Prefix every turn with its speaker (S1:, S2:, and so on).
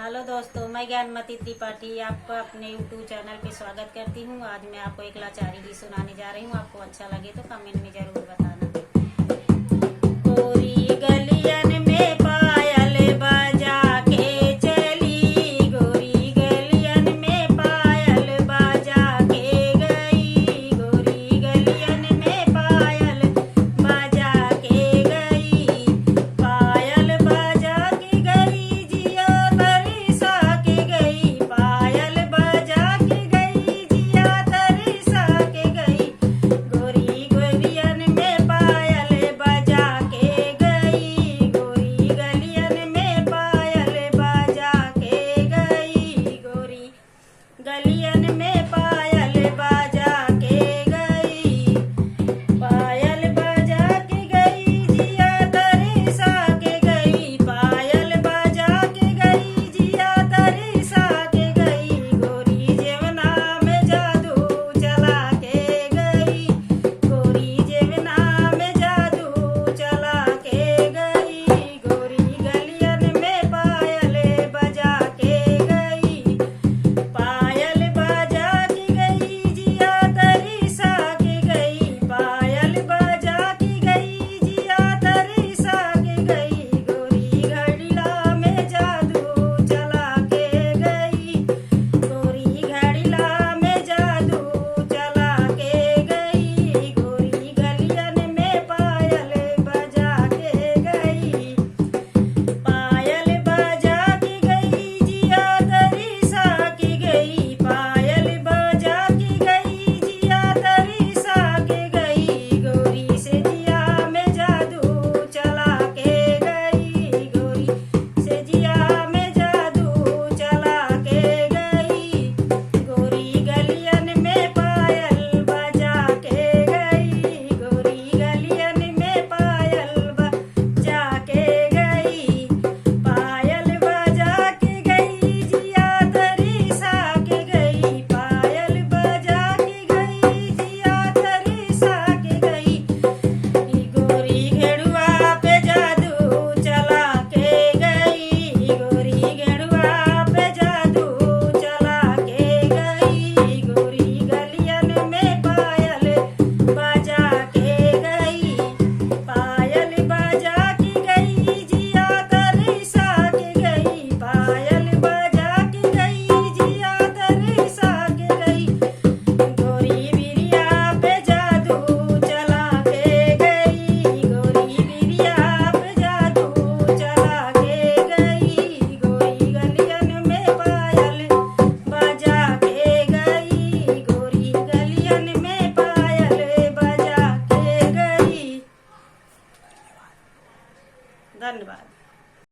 S1: Hello दोस्तों, मैं ज्ञानमती त्रिपाठी आपको अपने YouTube चैनल पे स्वागत करती हूँ। आज मैं आपको एक लाचारी गीत सुनाने जा रही हूँ। आपको अच्छा लगे तो कमेंट में जरूर बताना। गोरी गलियन में पायल बजा के चली, गोरी गलियन में पायल बजा के गई, गोरी गलियन में पायल बजा के गई, पायल बजा के गई जिया तरिसा के गई, पायल बजा के गई जिया तरिसा के गई, गोरी गलियन में पायल बजा के गई, गोरी गलियन में पायल बजा के गई, गोरी गलियन में पायल बजा के गई, पायल बजा के गई जिया तरिसा के गई, पायल बजा के गई जिया तरिसा के गई, गोरी जेवना में जादू चला के गई, गोरी जेवना में जादू चला के गई, गोरी गलियन में पायल बजा के गई, पायल बजा के गई जिया तरिसा के गई, पायल बजा के गई जिया तरिसा के गई, गोरी घड़िला में जादू चला के गई, गोरी घड़िला में जादू चला के गई, गोरी गलियन में पायल बजा के गई, पायल बजा के गई जिया तरिसा के गई, पायल बजा के गई जिया तरिसा के गई, गोरी से जिया में जादू चला के गई, गोरी से जिया में जादू चला के गई, गोरी गलियन में पायल बजा के गई, गोरी गलियन में पायल बजा के गई, पायल बजा के गई जिया तरिसा के गई, पायल बजा के गई जिया तरिसा के गई, गोरी घेड़ुआ पे जादू चला के गई, गोरी घेड़ुआ पे जादू चला के गई, गोरी गलियन में पायल बजा के गई, पायल बजा के गई जिया तरिसा के गई, पायल बजा के गई जिया तरिसा के गई, गोरी बिरिया पे जादू चला के गई, गोरी बिरिया पे जादू चला के गई, गोरी गलियन में पायल बजा के गई, गोरी गलियन में पायल बजा के गई। धन्यवाद।